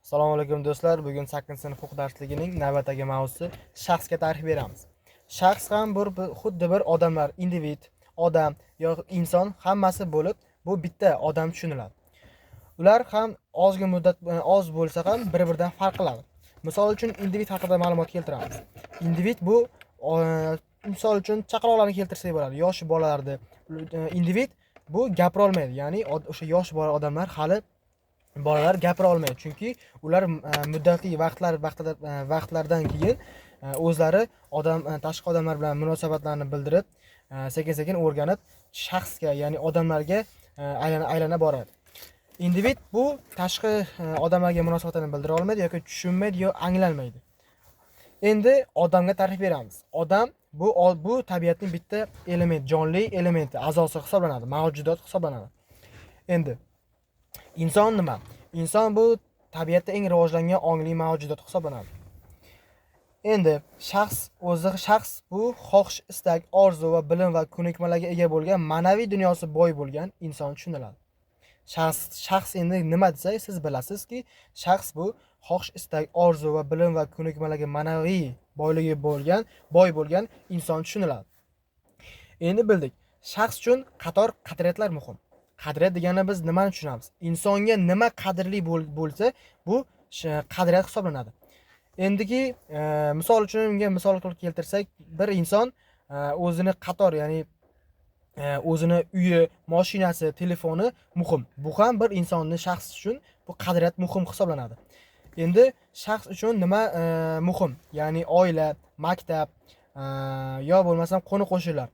Assalomu alaykum do'stlar. Bugun 8-sinf huquq darsligining navbatdagi mavzusi shaxsga ta'rif beramiz. Shaxs ham xuddi bir odamlar, individ, odam yoki inson hammasi bo'lib, bu bitta odam tushuniladi. Ular ham ozgina muddat oz bo'lsa ham bir-biridan farq qiladi. Misol uchun individ haqida ma'lumot keltiramiz. Individ bu misol uchun chaqaloqlarni keltirsak bo'ladi, yosh bolalarni. Individ bu gapira olmaydi, ya'ni o'sha yosh odamlar hali bolalar gapira olmaydi, chunki ular muddatli vaqtlardan keyin o'zlari tashqi odamlar bilan munosabatlarni bildirib, sekin-sekin o'rganib, shaxsga, ya'ni odamlarga aylana boradi. Individ bu tashqi odamlarga munosabatini bildira olmaydi yoki tushunmaydi yoki anglanmaydi. Endi odamga ta'rif beramiz. Odam bu tabiatning bitta element, jonli elementi, a'zosi hisoblanadi, mavjudot hisoblanadi. Endi inson nima? Inson bu tabiatda eng rivojlangan ongli mavjudot hisoblanadi. Endi shaxs bu xohish, istak, orzu va bilim va ko'nikmalarga ega bo'lgan, ma'naviy dunyosi boy bo'lgan inson tushuniladi. Shaxs endi nima desak, siz bilasizki, shaxs bu xohish, istak, orzu va bilim va ko'nikmalarga ma'naviy boy bo'lgan inson tushuniladi. Endi bildik. Shaxs uchun qator qadriyatlar muhim. Qadriyat degani biz nimani tushunamiz? Insonga nima qadrli bo'lsa, bu qadriyat hisoblanadi. Endiki, misol uchun unga misol qilib keltirsak, bir inson o'zini qator, ya'ni o'zini uyi, mashinasi, telefoni muhim. Bu ham bir insonning shaxs uchun bu qadriyat muhim hisoblanadi. Endi shaxs uchun nima muhim? Ya'ni oila, maktab, yo bo'lmasam qo'ni-qo'shnilar.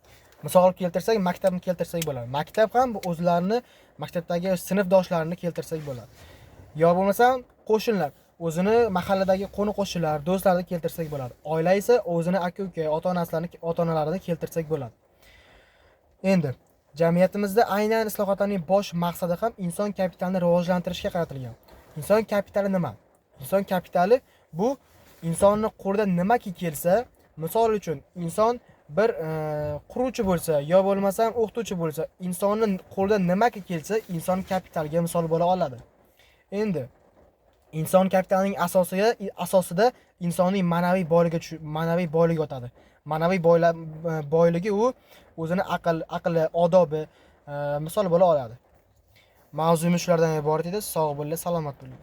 Misol keltirsak, maktabni keltirsak bo'ladi. Maktab ham o'zlarini, maktabdagi sinfdoshlarini keltirsak bo'ladi. Yo bo'lmasam qo'shnilar, o'zini mahalladagi qo'ni-qo'shnilar, do'stlarni keltirsak bo'ladi. Oila esa o'zini aka-uka, ota-onalarini keltirsak bo'ladi. Endi jamiyatimizda aynan islohotlarning bosh maqsadi ham inson kapitalini rivojlantirishga qaratilgan. Inson kapitali nima? Inson kapitali bu insonning qo'lidan nimaki kelsa, misol uchun inson bir quruvchi bo'lsa, yo bo'lmasam o'qituvchi bo'lsa, insonning qo'lidan nimaki kelsa, inson kapitaliga misol bo'la oladi. Endi inson kapitalining asosida insonning ma'naviy boyligi yotadi. Ma'naviy boyligi u o'zini aqli, odobi misol bo'la oladi. Mavzuimiz shulardan iborat edi. Sog' bo'linglar, salomat bo'ling.